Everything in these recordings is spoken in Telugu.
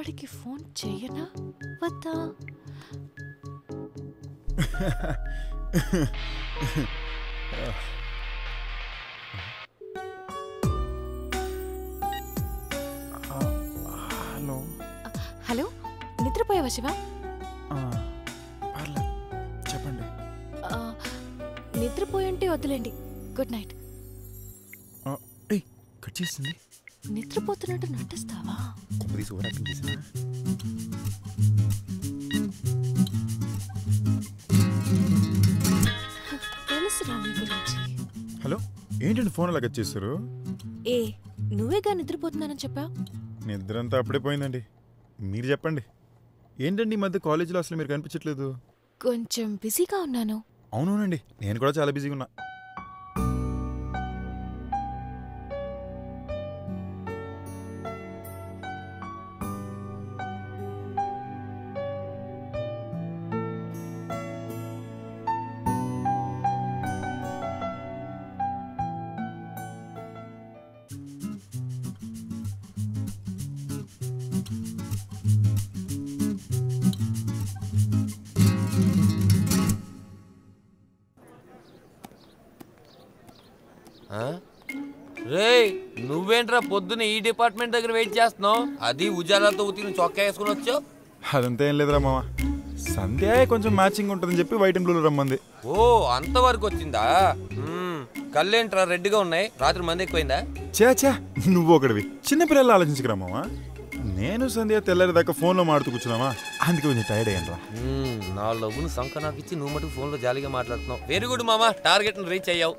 వాడికి ఫోన్ చెయ్యనా వద్దా? హలో హలో, నిద్రపోయావా శివ? చెప్పండి. నిద్రపోయంటే వద్దులేండి, గుడ్ నైట్. కట్ చేసింది. నిద్రపోతున్నట్టు నటిస్తావా? కొంపదీసి ఓవర్ యాక్టింగ్ చేసినా. తెలుసురా నీ గురించి. హలో, ఏంటండి ఫోన్ అలా కట్ చేస్తారు? నువ్వేగా నిద్రపోతున్నానని చెప్పావు. నిద్రంతా అప్పుడే పోయిందండి. మీరు చెప్పండి, ఏంటండి ఈ మధ్య కాలేజీలో అసలు మీరు కనిపించట్లేదు? కొంచెం బిజీగా ఉన్నాను. అవునవునండి, నేను కూడా చాలా బిజీగా ఉన్నా. రేయ్, నువ్వేంట్రా పొద్దున్న ఈ డిపార్ట్మెంట్ దగ్గర వెయిట్ చేస్తున్నావు? అది ఉజాలతో ఉతిని చొక్కా వేసుకుని వచ్చావు. అదంతా ఏం లేదురా మామ, సంధ్య కొంచెం మ్యాచింగ్ ఉంటుందని చెప్పి వైట్ అండ్ బ్లూలో రమ్మంది. ఓ, అంతవరకు వచ్చిందా? కళ్ళేంట్రా రెడ్డిగా ఉన్నాయి, రాత్రి మంది ఎక్కువైందా? చా నువ్వు ఒకటివి, చిన్నపిల్లలు ఆలోచించకరా మామ. నేను సంధ్య తెల్లారిదాకా ఫోన్లో మాడుతూ కూర్చున్నామా, అందుకే కొంచెం టైర్డ్ అయ్యాను రా. నా లవ్వును సంఖ నాకు ఇచ్చి నువ్వు మటుకు ఫోన్లో జాలీగా మాట్లాడుతున్నావు. వెరీ గుడ్ మామా, టార్గెట్ని రీచ్ అయ్యావు.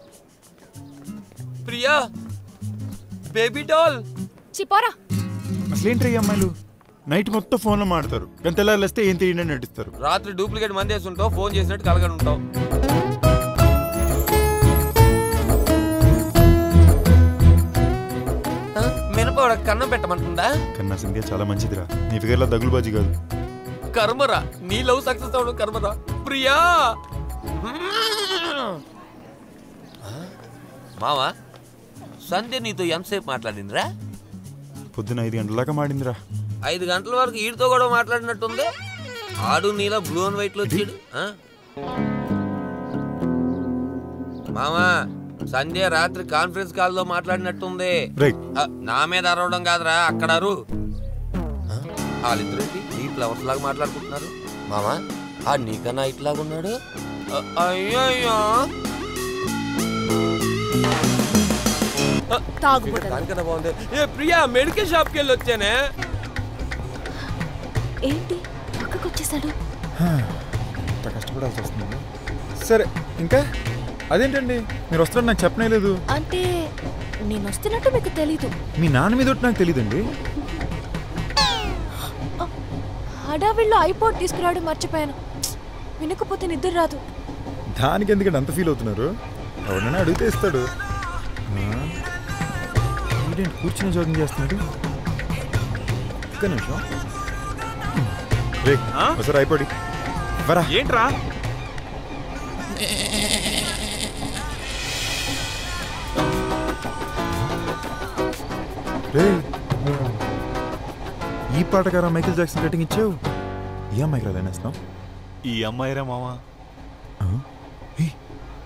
Priya, baby doll. చిపోరా. అసలేంటి ఈ అమ్మాయిలు నైట్ మొత్తం ఫోన్లో మాడతారు, కానీ తెల్లారు లేస్తే ఏం తెలియని నటిస్తారు. రాత్రి డూప్లికేట్ మంది వేసి ఉంటావు, ఫోన్ చేసినట్టు కలగని ఉంటావు. మినపడ కన్నం పెట్టమంటుందా? కన్నా సంధ్య చాలా మంచిదిరా, నీ ఫిగర్లో దగులుబాజీ కాదు. కర్మరా, నీ లవ్ సక్సెస్ అవడం కర్మరా. ప్రియా మావా, సంధ్య నీతో ఎంతసేపు మాట్లాడిందిరా? పొద్దున 5 గంటల దాకా మాడిందిరా. 5 గంటల వరకు ఈడితో కూడా మాట్లాడినట్టుంది. ఆడు నీలా బ్లూ అండ్ వైట్ లో వచ్చాడు. మామా, సంధ్య రాత్రి కాన్ఫరెన్స్ కాల్ లో మాట్లాడినట్టుంది. నా మీద అరవడం కాదురా, అక్కడ అరు. వాళ్ళిద్దరు ఈ ఫ్లవర్స్ లాగా మాట్లాడుకుంటున్నారు. మామా, ఆ నీకన్నా ఇట్లాగా ఉన్నాడు. అయ్యో, దానికన్నా బాగుంది. ఏ ప్రియా, మెడికల్ షాప్ కి వెళ్ళి వచ్చానే. ఏంటి పక్కకు వచ్చేసాడు? కష్టపడాల్సి వస్తుంది. సరే, ఇంకా అదేంటండి మీరు వస్తారని నాకు చెప్పనే లేదు. అంటే నేను వస్తున్నట్టు మీకు తెలీదు? మీ నాన్న మీద నాకు తెలియదండి. హడావిడిలో ఐపోడ్ తీసుకురావడం మర్చిపోయాను. వినకపోతే నిద్ర రాదు. దానికి ఎందుకంటే అంత ఫీల్ అవుతున్నారు? ఎవరైనా అడిగితే ఇస్తాడు. ఏంటంటే కూర్చుని జోగింగ్ చేస్తున్నాడు. ఒక్క నిమిషం. ఒకసారి అయిపోయి వరా. ఏంట్రా? ఈ పాటగారా మైకేల్ జాక్సన్ రేటింగ్ ఇచ్చావు. ఈ అమ్మాయికి రాలేనేస్తున్నావు? ఈ అమ్మాయిరా మావా.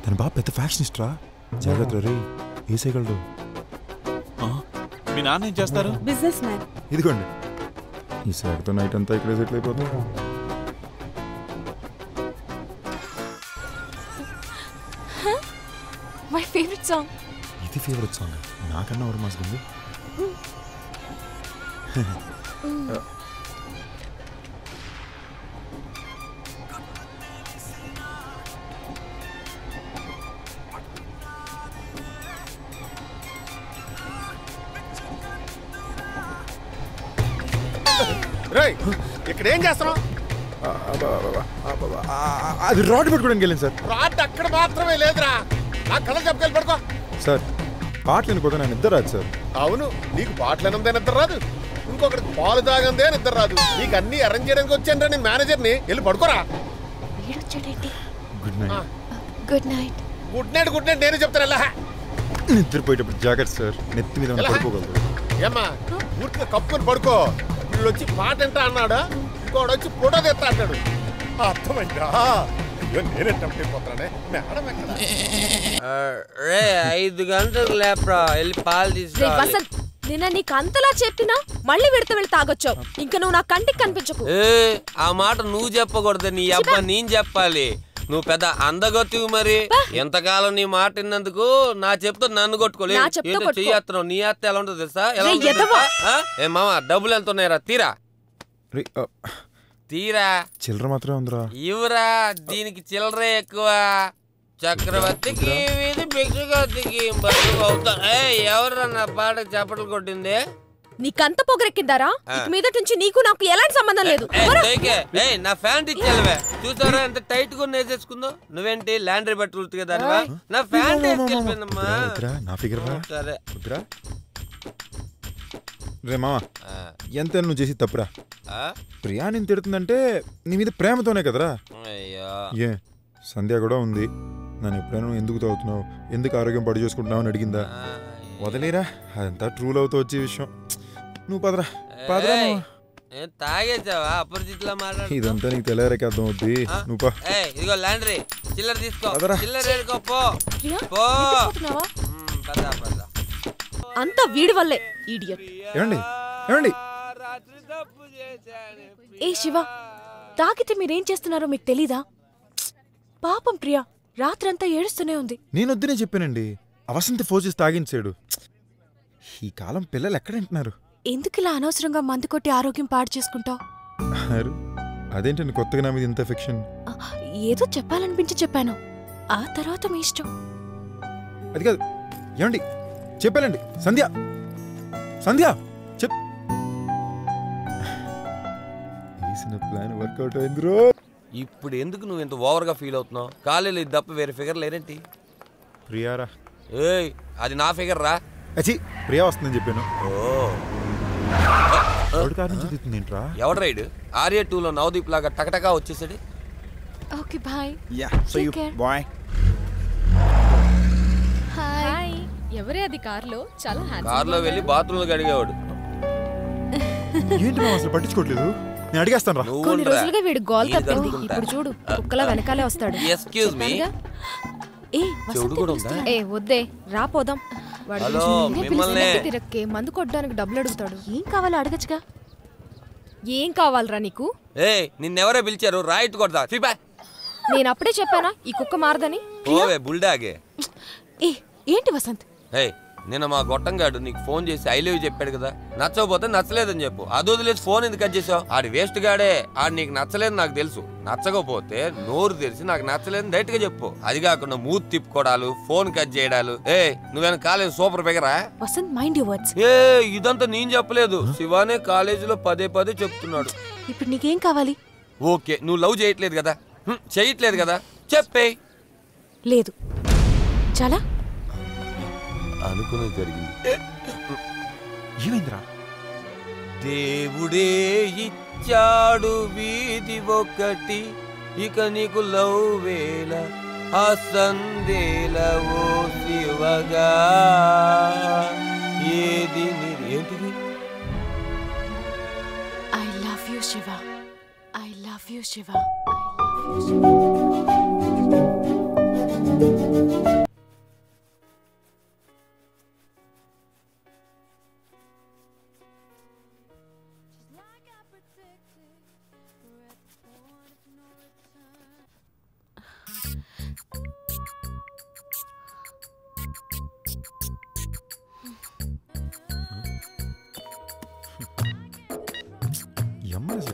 తన బాగా పెద్ద ఫ్యాషనిస్ట్ రా, జాగ్రత్త రే, వేసేయగలడు. మీ నాన్న ఏం చేస్తారు? Business man. ఇదిగోండి, ఈ సార్తో నైట్ అంతా ఇక్కడ సెటిల్ అయిపోతుంది. My favourite song. ఇది ఫేవరెట్ సాంగ్? నాకన్నా ఎవరు మాసుకుంది? ఇక్కడ ఏం చేస్తున్నావు? అది రాడ్ పట్టుకోవడానికి వెళ్ళింది సార్. రాడ్ అక్కడ మాత్రమే లేదురా, నా కళ్ళ చెప్పకెళ్ళి పడుకో. సార్, పాటలు ఎన్నుకోదా నేను నిద్ర రాదు సార్. అవును, నీకు పాటలు ఎనందే నిద్ర రాదు, ఇంకొకటి పాలు తాగందే నిద్ర రాదు. నీకు అన్ని అరేంజ్ చేయడానికి వచ్చాను నేను మేనేజర్ని. వెళ్ళి పడుకోరా. Good night. Good night. Good night good night నేను చెప్తాను. నిద్రపోయేటప్పుడు జాగ్రత్త సార్, నెత్తి మీద పడుకోగలరు. ఏమ్మా, పూర్తిగా కప్పుకొని పడుకో. వీళ్ళు వచ్చి పాట ఎంత అన్నాడు, ఇంకోడు వచ్చి ఫోటో తెస్తా అంటాడు. అర్థమైందా? అయ్యో నేనే టంపిపోతానే. మేడం ఎక్కడ? 5 గంటలకు లేప్రా, వెళ్ళి పాలు తీసుకురా. వసంత్, నిన్న నీకు అంతలా చెప్పినా మళ్ళీ వెళ్ళి తాగొచ్చావు. ఇంకా నువ్వు నా కంటికి కనిపించకు. ఆ మాట నువ్వు చెప్పకూడదు, నీ అబ్బా నేను చెప్పాలి. నువ్వు పెద్ద అందగొత్తివి మరి. ఎంతకాలం నీ మాట విన్నందుకు నా చెప్తా నన్ను కొట్టుకోలేదు. చెయ్యేస్తున్నావు. నీ అత్త ఎలా ఉంటుంది తెలుసా? ఎలా ఉంటుంది మామ? డబ్బులు ఎంత ఉన్నాయరా? తీరా తీరా. చిల్లర మాత్రమే ఉందిరా. ఇవరా, దీనికి చిల్లరే ఎక్కువ. చక్రవర్తికి భిక్షుగతికి అవుతా. ఎవరు నా పాట చప్పట్లు కొట్టింది? నీకంత పొగరెక్కిందారా? మీద నుంచి నీకు నాకు ఎలాంటి సంబంధం లేదు. నా ఫ్యాంట్ ఇచ్చేవే. చూసారా ఎంత టైట్ గా వేసేసుకుందో? నువ్వేంటి లాండ్రీ బట్టలు ఉతికేదానివా? నా ఫ్యాంట్ వేసుకెళ్ళిపోయిందమ్మా. సరే రే మామ, ఎంత నువ్వు చేసి తప్పురా. ప్రియా నేను తిడుతుందంటే నీ మీద ప్రేమతోనే కదరా. ఏ సంధ్య కూడా ఉంది. నన్ను ఎప్పుడైనా ఎందుకు తాగుతున్నావు, ఎందుకు ఆరోగ్యం పడి చేసుకుంటున్నావు అని అడిగిందా? వదిలేరా, అదంతా ట్రూ లవ్ తో వచ్చే విషయం. నువ్వు పదరా పదరా. తాగేసావా? అపరిచితులా మాట్లాడు. ఇదంతా నీకు తెలియరాక అర్థం అవుద్ది. నువ్వు ఇదిగో లాండ్రీ చిల్లర తీసుకో. చిల్లర ఏడుకోపో. అంతా వీడి వల్లే. ఇడియట్. ఏమండి ఏమండి? ఏ శివ, తాగితే మీరేం చేస్తున్నారో మీకు తెలీదా? పాపం ప్రియా రాత్రంతా ఏడుస్తూనే ఉంది. నేను వద్దునే చెప్పానండి. అవసంతి ఫోన్ చేసి తాగించాడు. ఈ కాలం పిల్లలు ఎక్కడంటున్నారు? ఎందుకు ఇలా అనవసరంగా మందు కొట్టి ఆరోగ్యం పాడు చేసుకుంటావు? అదేంటండి కొత్తగా నా మీద ఇంత ఎఫెక్షన్? ఏదో చెప్పాలనిపించి చెప్పాను. ఆ తర్వాత మీ ఇష్టం. అది కాదు. ఏమండి చెప్పానండి. సంధ్య సంధ్య చెప్. వేసిన ప్లాన్ వర్కౌట్ అయింది. ఇప్పుడు ఎందుకు నువ్వు ఇంత ఓవర్ గా ఫీల్ అవుతున్నావు? కాలేజీలో ఇది తప్ప వేరే ఫిగర్ లేరేంటి? ప్రియారా. అది నా ఫిగర్ రా. ప్రియా వస్తుందని చెప్పాను. ఎవడు రైడ్? ఆర్య 2లో నవదీప్ లాగా టకటకా వచ్చేసాడు. Okay bye. బాయ్. హాయ్. ఎవరే అది కార్లో? చాలా హ్యాండ్సమ్. కార్లో వెళ్ళి బాత్రూంలో గడిగేవాడు. ఏంటి అసలు పట్టించుకోవట్లేదు? నేను అడిగేస్తాను రా. కొన్ని రోజులుగా వీడు గోల్ తప్పింది. ఇప్పుడు చూడు కుక్కల వెనకాలే వస్తాడు. Excuse me. వద్దే రా పోదాం. తిరక్కే మందు కొట్టడానికి డబ్బులు అడుగుతాడు. ఏం కావాలో అడగచ్చుగా. ఏం కావాలరా నీకు? నిన్నెవరో పిలిచారు? రైట్ కొడతా. నేను అప్పుడే చెప్పానా ఈ కుక్క మారదని? బుల్డాగే. ఏంటి వసంత్? నిన్న మా గొట్టంగాడు నీకు ఫోన్ చేసి ఐ లవ్ చెప్పాడు కదా. నచ్చకపోతే నచ్చలేదని చెప్పు. అది వదిలేసి ఫోన్ ఎందుకు కట్ చేసావు? ఆడి వేస్ట్ గాడే. ఆడు నీకు నచ్చలేదు నాకు తెలుసు. నచ్చకపోతే నోరు తెరిచి నాకు నచ్చలేదని డైరెక్ట్ గా చెప్పు. అది కాకుండా మూతి తిప్పుకోవడాలు, ఫోన్ కట్ చేయడాలు. నువ్వేనా కాలేజ్ సూపర్ బెగరా? Vasanth mind your words. ఇదంతా నేను చెప్పలేదు. శివానే కాలేజీలో పదే చెప్తున్నాడు. ఇప్పుడు నీకేం కావాలి? ఓకే, నువ్వు లవ్ చేయట్లేదు కదా, చేయట్లేదు కదా, చెప్పే. లేదు. చాలా అనుకునే జరిగింది. ఏమైందిరా? దేవుడే ఇచ్చాడు వీధి ఒకటి, ఇక నీకు లవ్ వేల ఆ సందేల ఓ శివగా. ఏది ఏంటిది? I love you Shiva. I love you Shiva. I love you Shiva.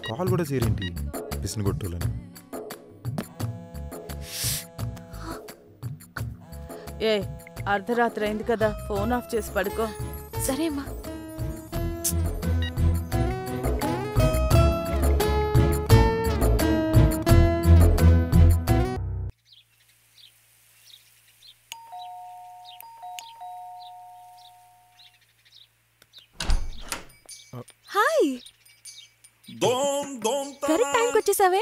Call కూడా చేయరేంటి పిసిని కొట్టులని? అర్ధరాత్రి అయింది కదా, ఫోన్ ఆఫ్ చేసి పడుకో. సరే అమ్మా. హాయ్. కరెక్ట్ టైంకి వచ్చేసావే.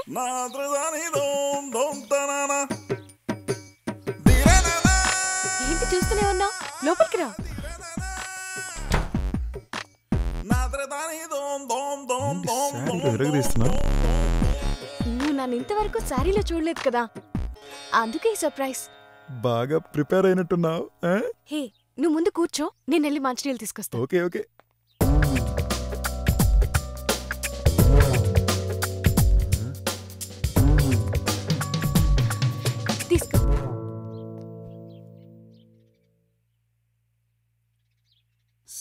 ఏంటి చూస్తూనే ఉన్నావు? లోపలికి రా. ఎరగదీస్తున్నా నువ్వు నన్ను ఇంతవరకు శారీలో చూడలేదు కదా, అందుకే ఈ సర్ప్రైజ్. బాగా ప్రిపేర్ అయినట్టున్నావు. హే, నువ్వు ముందు కూర్చో, నేను వెళ్ళి మంచినీళ్ళు తీసుకొస్తా. Okay okay. తీసుకో.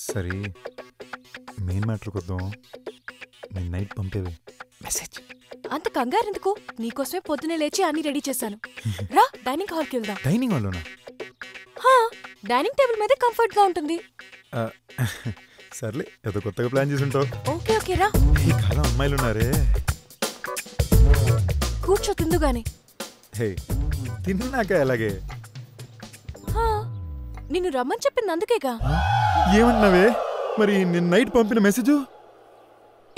సరే, మెయిన్ మ్యాటర్కి వద్దాం. నేను నైట్ పంపేవి మెసేజ్. అంత కంగారు ఎందుకు? నీకోసమే పొద్దునే లేచి అన్ని రెడీ చేశాను. రా, డైనింగ్ హాల్కి వెళ్దాం. డైనింగ్ హాల్లోనా? డైనింగ్ టేబుల్ మీద కంఫర్ట్ గా ఉంటుంది. సర్లే, ఏదో కొత్తగా ప్లాన్ చేసి ఉంటావు. ఓకే ఓకే, రా. ఈ కాలం అమ్మాయిలు ఉన్నారే. కూర్చో, తిందుగానే. హే, తిన్నాక ఎలాగే? నిన్ను రమ్మని చెప్పింది అందుకేగా. ఏమన్నావే? మరి నేను నైట్ పంపిన మెసేజ్?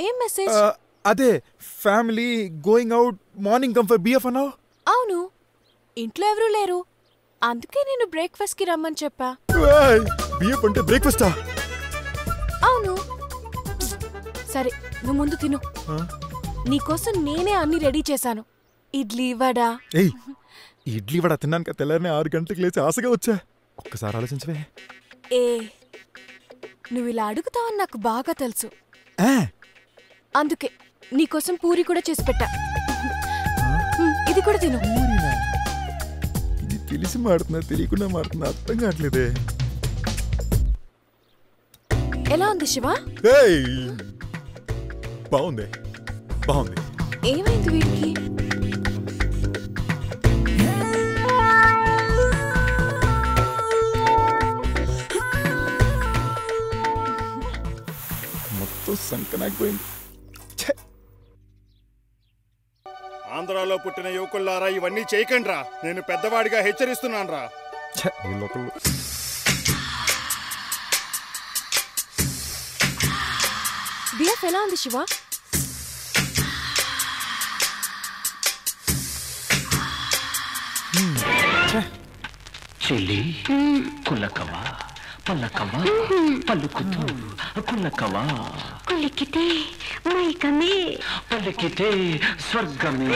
ఏం మెసేజ్? అదే, family going out, morning comfort BF అన్నావు. అవును, ఇంట్లో ఎవరూ లేరు, అందుకే నేను బ్రేక్ఫాస్ట్ కి రమ్మని చెప్పా. బిఎఫ్ అంటే బ్రేక్ఫాస్టా? అవును. సరే, నువ్వు ముందు తిను. నీకోసం నేనే అన్ని రెడీ చేశాను. ఇడ్లీ వడ. ఏయ్, ఇడ్లీ వడ తిన్నాను తెల్లారనే 6 గంటలకు లేచి ఆశగా వచ్చా. ఒక్కసారి ఆలోచించవే. ఏ, నువ్వు ఇలా అడుగుతావని నాకు బాగా తెలుసు. అందుకే నీకోసం పూరి కూడా చేసి పెట్టా. ఇది కూడా తిను. ఇది తెలిసి మాడుతున్నా తెలియకుండా మాడుతున్నా అర్థం కావట్లేదే. ఎలా ఉంది శివ? బాగుంది బాగుంది. ఏమైంది వీడికి? మొత్తం సంకనాకపోయింది. ఆంధ్రాలో పుట్టిన యువకుల్లారా, ఇవన్నీ చేయకండి రా. నేను పెద్దవాడిగా హెచ్చరిస్తున్నాను రా. బిఎఫ్ ఎలా ఉంది శివ? చెల్లి, కులకవా పలకవా పలుకుతూ కులకవా, కులికితే మైకమే పలికితే స్వర్గమే,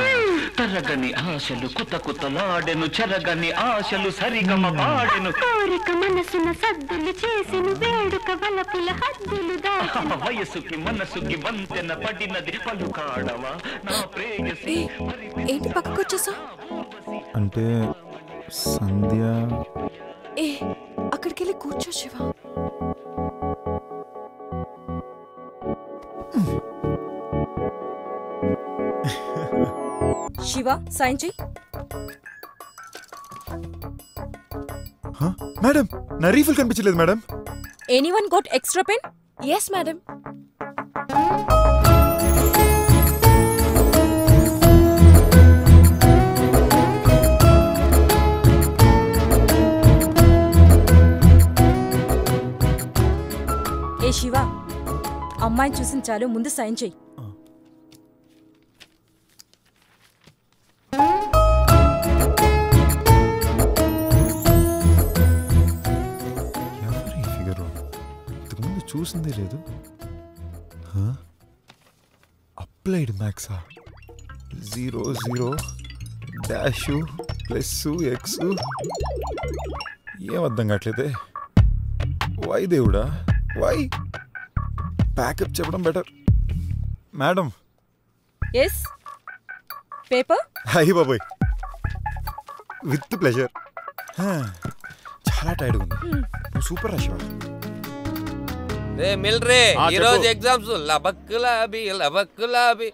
తరగని ఆశలు కుత కుతలాడెను, చెరగని ఆశలు సరిగమ పాడెను, కోరిక మనసున సద్దులు చేసెను, వేడుక వలపుల హద్దులు దాటెను, వయసుకి మనసుకి వంతెన పడినది పలుకాడవా నా ప్రేయసి. ఏంటి పక్కకొచ్చేసా? అంటే సంధ్య. ఏ, అక్కడికెళ్ళి కూర్చో శివ. శివ, సైన్ చెయ్యి. మేడం, నా రీఫిల్ కనిపించలేదు madam. Anyone got extra pen? Yes madam. ఏ శివ, అమ్మాయిని చూసిన చాలు, ముందు సైన్ చెయ్యి. ఎవరు ఈ ఫిగరు? ఇంతకుముందు చూసిందే లేదు. అప్లైడ్ మ్యాక్సా? 0 0 డాష్ ప్లస్ ఎక్స్. ఏం అర్థం కావట్లేదే. వై దేవుడా, వై? ప్యాకప్ చెప్పడం బెటర్. మేడం. Yes, paper? అయ్యి బాబోయ్, విత్ ప్లెజర్. చాలా టైర్డ్ ఉంది. Super rush. రే మిల్రే, ఈరోజు ఎగ్జామ్స్. లబక్కులాబి లబక్కులాబి.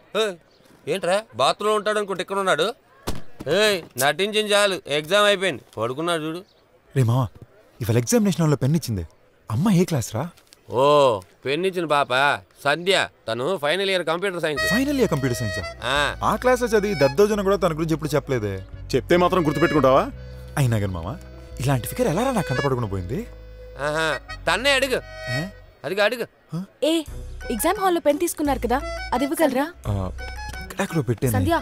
ఏంట్రా, బాత్రూమ్ ఉంటాడు అనుకుంటే ఇక్కడ ఉన్నాడు. నటించిన చాలు, ఎగ్జామ్ అయిపోయింది, పడుకున్నాడు చూడు. రే మావా, ఇవాళ ఎగ్జామినేషన్ హాల్లో పెన్ ఇచ్చింది. అమ్మ ఏ క్లాస్ రా? ఓ, పెన్ ఇచ్చిన పాప సంధ్య. తను final year computer science. Final year computer science? ఆ క్లాస్ చదివి దద్దోజన కూడా తన గురించి ఎప్పుడు చెప్పలేదే. చెప్తే మాత్రం గుర్తుపెట్టుకుంటావా? అయినా కానీ మావా, ఇలాంటి ఫిగర్ ఎలా నాకు కంటపడకుండా పోయింది? తన్నే అడుగు. అదిగా అడుగు. ఏ, ఎగ్జామ్ హాల్లో పెన్ తీసుకున్నారు కదా, అది ఇవ్వగలరా? పెట్టే సంధ్య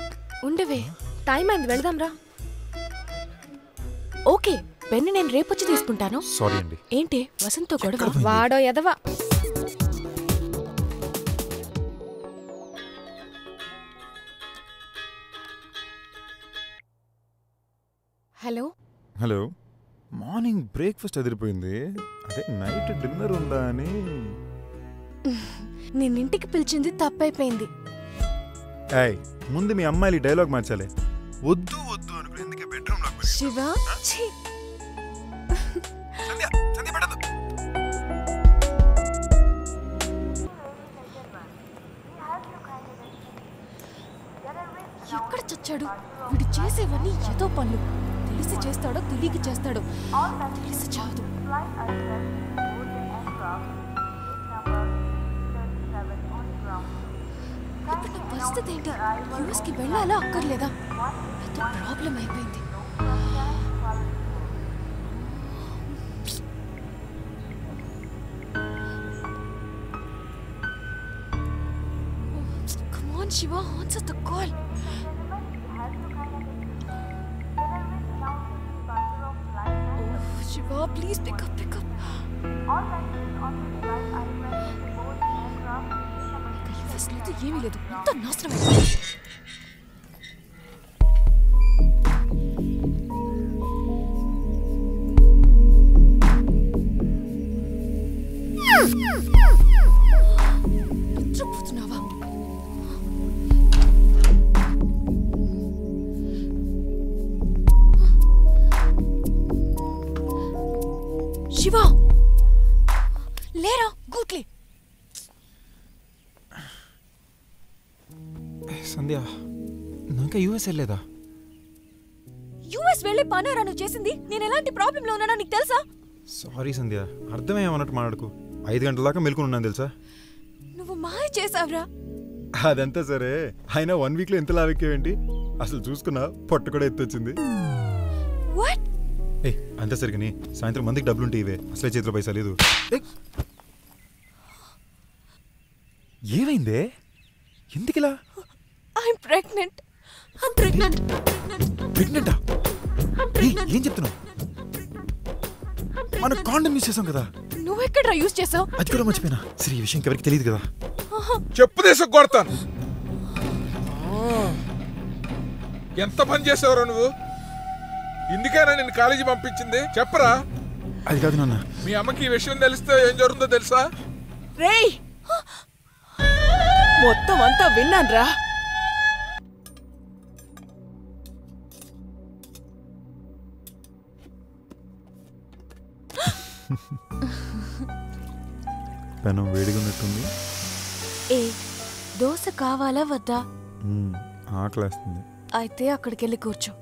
ఉండవే, టైం అయింది, వెళదాంరా. ఓకే, పెన్ను నేను రేపొచ్చి తీసుకుంటాను. సారీ అండి. ఏంటి వసంతో గొడవ? వాడో ఎదవా. Hello hello. మార్నింగ్ బ్రేక్ఫాస్ట్ అదిరిపోయింది, అదే నైట్ డిన్నర్ ఉందా అని. నిన్నింటికి పిలిచింది తప్పైపోయింది. ఏయ్, ముందు మీ అమ్మాయిలు డైలాగ్ మార్చాలి. వద్దు వద్దు అనుకుని ఎందుకే బెడ్రూమ్ లో శివ ఛీ. ఎక్కడ చచ్చాడు వీడు? చేసేవన్నీ ఏదో పనులు. తెలిసి చేస్తాడో తెలియక చేస్తాడో, తెలిసి చావదు. ఇప్పుడు నా పరిస్థితి ఏంటి? యూఎస్కి వెళ్ళాలా అక్కర్లేదా? పెద్ద ప్రాబ్లం అయిపోయింది. Come on, Shiva, answer the call. Oh, Shiva, please pick up, pick up. లేదు, ఏమీ లేదు, అంతా నాశనం అయిపోయింది. నిద్రపోతున్నావా? శివ లేరా? గూట్లే. సంధ్య, ఇంకా యూఎస్ వెళ్ళలేదా? యూఎస్ వెళ్ళి పనేరా నువ్వు చేసింది? నేను ఎలాంటి ప్రాబ్లంలో ఉన్నానో నీకు తెలుసా? సారీ సంధ్య, అర్థమేమన్నట్టు మాట్లాడుకు. 5 గంటల దాకా మెలుకుని ఉన్నాను తెలుసా? నువ్వు మాయ చేసావురా. అదంతా సరే, అయినా 1 వీక్ లో ఎంత లావెక్కేవేంటి? అసలు చూసుకున్నా పొట్ట కూడా ఎత్తొచ్చింది. ఏ అంతే సరిగ్గా సాయంత్రం మందికి డబ్బులుంటే ఇవే, అసలే చేతిలో పైసా లేదు. ఏమైందే? ఎందుకిలా? ప్రెగ్నెంటా? ఏం చెప్తున్నావు? మనం కాండమ్ యూజ్ చేసాం కదా. నువ్వెక్కడ యూజ్ చేసావు? అది కూడా మర్చిపోయినా. సరే, ఈ విషయం ఎవరికి తెలియదు కదా. చెప్పు దేశం కొడతాను. ఎంత పని చేసావురా నువ్వు? ఇందుకేనా నిన్ను కాలేజీ పంపించింది? చెప్పరా. అది కాదు నాన్న, మీ అమ్మకి ఈ విషయం తెలిస్తే ఏం జరుగుతుందో తెలుసా? రేయ్, మొత్తం అంతా విన్నాన్రా. పెనం వేడిగా ఉన్నట్టుంది. ఏ దోశ కావాలా వద్దా? ఆకలేస్తుంది. అయితే అక్కడికి వెళ్ళి కూర్చో.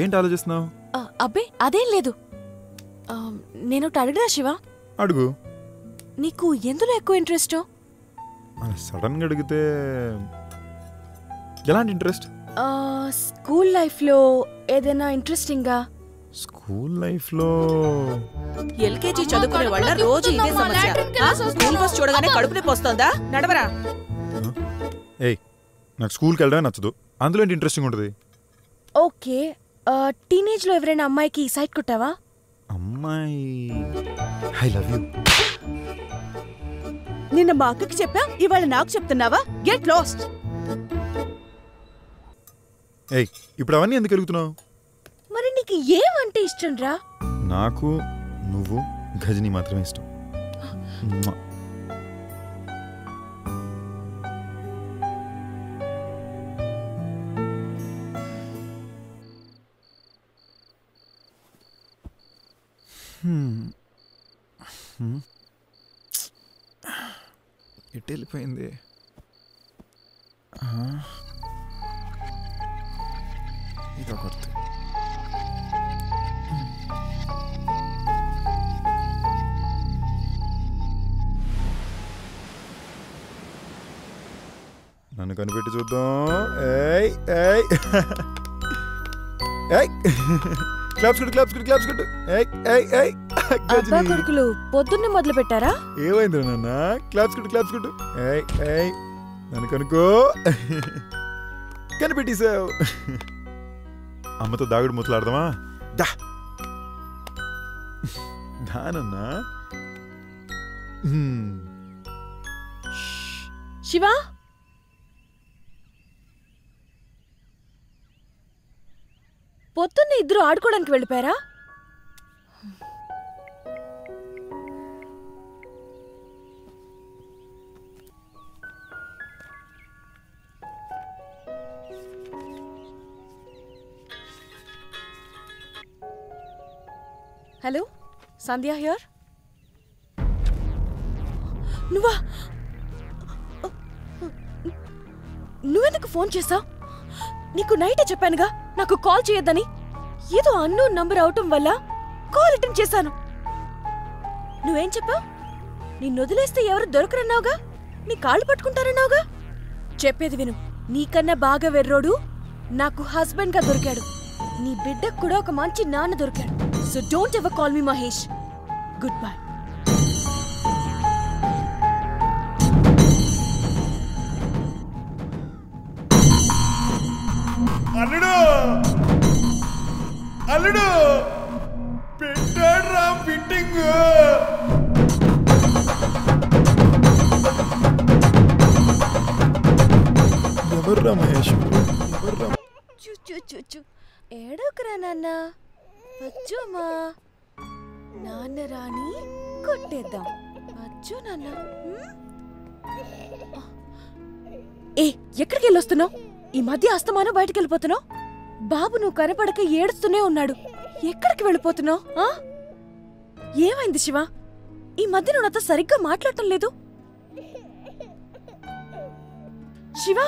ఏంటి ఆలోచిస్తున్నావు? అబ్బే అదేం లేదు. నేను అడిగినా శివ. అడుగు. నీకు ఎందులో ఎక్కువ ఇంట్రెస్ట్? సడన్ గా అడిగితే ఎలాంటి ఇంట్రెస్ట్? స్కూల్ లైఫ్ లో ఏదైనా ఇంట్రెస్టింగ్ గా? స్కూల్ లైఫ్ లో ఎల్కేజీ చదువుకునే వాళ్ళ రోజు ఇదే సమస్య. స్కూల్ బస్ చూడగానే కడుపు నొప్పి వస్తుందా? నడవరా. ఏయ్, నాకు స్కూల్కి వెళ్ళడమే నచ్చదు. అందులో ఏంటి ఇంట్రెస్టింగ్ ఉంటుంది? ఓకే, టీనేజ్ లో ఎవరైనా అమ్మాయికి సైట్ కొట్టావా? అమ్మాయి ఐ లవ్ యూ. నిన్న మా అక్కకి చెప్పా, ఇవాళ నాకు చెప్తున్నావా? Get lost. ఏయ్, ఇప్పుడు అవన్నీ ఎందుకు అడుగుతున్నావు? మరి నీకు ఏమంటే ఇష్టం రా? నాకు నువ్వు గజని మాత్రమే ఇష్టం. ఎటు వెళ్ళిపోయింది? ఇదొకటి. నన్ను కనిపెట్టి చూద్దాం. ఏయ్ ఏయ్ ఏయ్, క్లాప్స్ కొట్టు, క్లాప్స్ కొట్టు, క్లాప్స్ కొట్టు. ఏయ్ ఏయ్ ఏయ్, అబ్బా కొడుకులు పొద్దున్నే మొదలు పెట్టారా? ఏమైంది నాన్న? క్లాప్స్ కొట్టు, క్లాప్స్ కొట్టు. ఏయ్ ఏయ్, నన్ను కనుకో. కనిపెట్టేశావు. అమ్మతో దాగుడు ముచ్చలాడదామా? దా దానన్నా. శివ పొద్దున్నే ఇద్దరు ఆడుకోవడానికి వెళ్ళిపోయారా? Hello, Sandhya here. నువ్వెందుకు ఫోన్ చేసావు? నీకు నైటే చెప్పానుగా నాకు కాల్ చేయొద్దని. ఏదో అన్నోన్ నంబర్ అవటం వల్ల కాల్ అటెండ్ చేశాను. నువ్వేం చెప్పావు? నిన్ను వదిలేస్తే ఎవరు దొరకరన్నావుగా, నీ కాళ్ళు పట్టుకుంటారన్నావుగా. చెప్పేది విను, నీకన్నా బాగా వెర్రోడు నాకు హస్బెండ్ గా దొరికాడు. నీ బిడ్డకు కూడా ఒక మంచి నాన్న దొరికాడు. So don't ever call me Mahesh. Good bye. అల్లుడు అల్లుడు పెట్టాడ్రా ఫిట్టింగ్. ఎవర్రా మహేష్? ఏడోకరా నాన్న, వచ్చోమా. నాన్న రాని కొట్టేద్దాం. వచ్చో నాన్న. ఏ, ఎక్కడికి వెళ్ళొస్తున్నావు? ఈ మధ్య అస్తమానం బయటకు వెళ్ళిపోతున్నావు. బాబు నువ్వు కనపడక ఏడుస్తూనే ఉన్నాడు. ఎక్కడికి వెళ్ళిపోతున్నావు? ఏమైంది శివ? ఈ మధ్య నువ్వు నాతో సరిగ్గా మాట్లాడటం లేదు. శివ,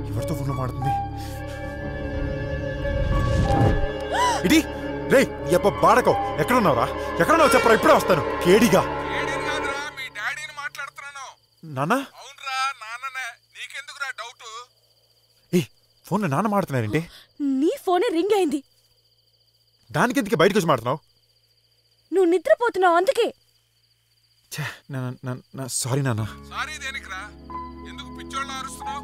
ఎవరితో ఫోన్లో మాడుతుంది? ఇటీ రే, ఎప్ప బాడకో. ఎక్కడున్నావురా? ఎక్కడున్నావు చెప్పరా, ఇప్పుడే వస్తాను. కేడిగా మీ డాడీని మాట్లాడుతున్నాను. నాన్న? అవునరా, నాన్ననే. నీకెందుకురా డౌట్? ఏ, ఫోన్లో నాన్న మాడుతున్నారేంటి? నీ ఫోనే రింగ్ అయింది. దానికెందుకు బయటకు వచ్చి మాడుతున్నావు? నువ్వు నిద్రపోతున్నావు అందుకే. సారీ నాన్న. సారీ దేనికిరా? ఎందుకు పిచ్చోళ్ళ అరుస్తున్నావు?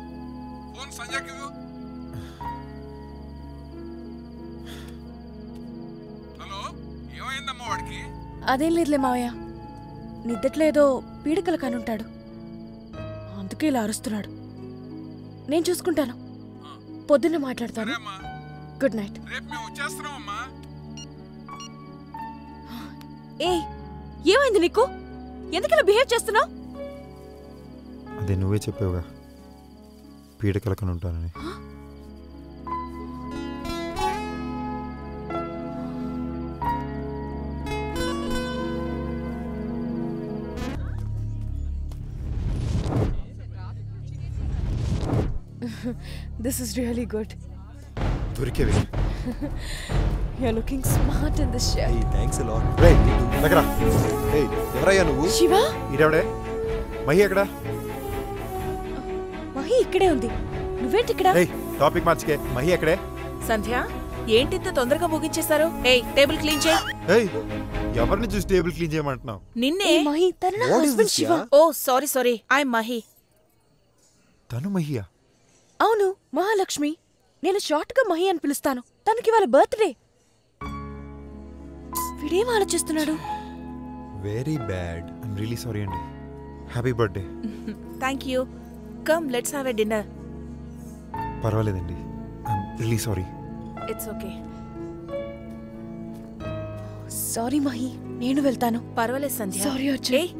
ఫోన్ సంజయ్కి. హలో, ఏమైందమ్మా వాడికి? అదేం లేదులే మావయ్య, నిద్దట్లో ఏదో పీడికలు కానుంటాడు, అందుకే ఇలా అరుస్తున్నాడు. నేను చూసుకుంటాను, పొద్దున్న మాట్లాడతాను. Good night. రేపు మేము వచ్చేస్తున్నామమ్మా. ఏ, ఏమైంది నీకు? ఎందుకలా బిహేవ్ చేస్తున్నావు? అదే నువ్వే చెప్పావుగా పీడకలకని ఉంటానని. This is really good. దొరికేవి. You're looking smart in this shirt. Hey, thanks a lot. రేయ్, దగ్గర. ఏయ్, ఎవరయ్యా నువ్వు? శివ? ఈడెవడే? మహి ఎక్కడా? మహి ఇక్కడే ఉంది. నువ్వేంటి ఇక్కడ? ఏయ్, టాపిక్ మార్చుకే. మహి ఎక్కడే? సంధ్య, ఏంటింత తొందరగా ముగించేశారు? ఏయ్, టేబుల్ క్లీన్ చేయి. ఏయ్, ఎవరిని చూసి టేబుల్ క్లీన్ చేయమంటున్నావు? నిన్నే. మహి, తన నా హస్బెండ్ శివ. ఓ సారీ, ఐ మహి. తను మహియా? అవును, మహాలక్ష్మి. నేను షార్ట్ గా మహి అని పిలుస్తాను. తనకి వాళ్ళ బర్త్డే. వీడేం ఆలోచిస్తున్నాడు? Very bad. I'm really sorry అండి. Happy birthday. Thank you. Come let's have a dinner. పర్వాలేదండి, I'm really sorry. It's okay. Sorry Mahi, నేను వెళ్తాను. పర్వాలేదు సంధ్య. సారీ అర్జున్.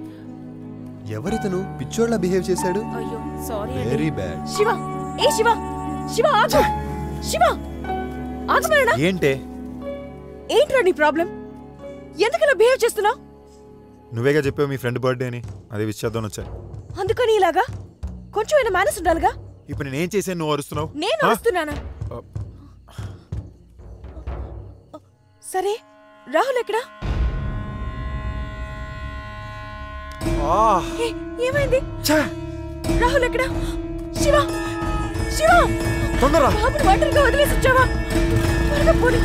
ఎవరితను పిచ్చోళ్ళ బిహేవ్ చేశాడు? అయ్యో సారీ. Very bad. శివ, ఏ శివ, శివ ఆగు. శివ ఆగమన్నా. ఏంట్రా నీ ప్రాబ్లం? ఎందుకలా బిహేవ్ చేస్తున్నావు? నువ్వేగా చెప్పావు మీ ఫ్రెండ్ బర్త్డే అని, అదే విష్ చేద్దామని వచ్చా. అందుకని ఇలాగా? కొంచెం అయినా మేనస్ ఉండాలిగా. ఇప్పుడు నేనేం చేశాను నువ్వు అరుస్తున్నావు? నేను అరుస్తున్నానా? సరే, రాహుల్ ఎక్కడా? ఏమైంది? రాహుల్ ఎక్కడా? శివ, శివ, తొందరగా బాబుని ఒంటరిగా వదిలేసి వచ్చావా? త్వరగా పోనీ.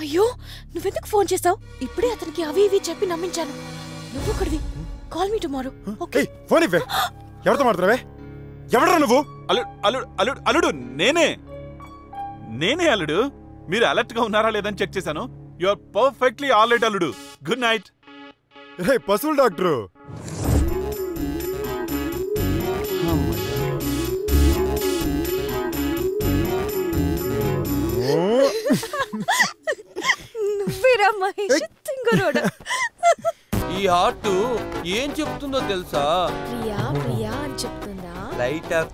అయ్యో నువ్వెందుకు ఫోన్ చేసావు? ఇప్పుడే అతనికి అవి ఇవి చెప్పి నమ్మించాను. నువ్వు ఒకటివి. Call me tomorrow. Okay phone ఇవ్వే. ఎవరితో మాట్లాడవే? ఎవడరా నువ్వు? అల్లుడు నేనే అల్లుడు. మీరు అలర్ట్ గా ఉన్నారా లేదని చెక్ చేశాను. You are perfectly all right అల్లుడు. Good night. రే పశువుల డాక్టరు. నువ్వేరా మహేష్ తింగరోడ. ఈ హార్ట్ ఏం చెప్తుందో తెలుసా? ప్రియా ప్రియా అని చెప్తుందా? లైట్ ఆఫ్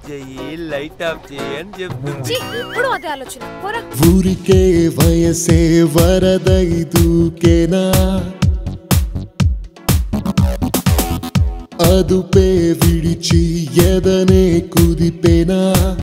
చెయ్యి అని చెప్తుంది. ఎప్పుడు అదే ఆలోచన. పోరా. ఊరికే వయసే వరదై దూకేనా, అదుపే విడిచి ఎదనే కుదిపేనా.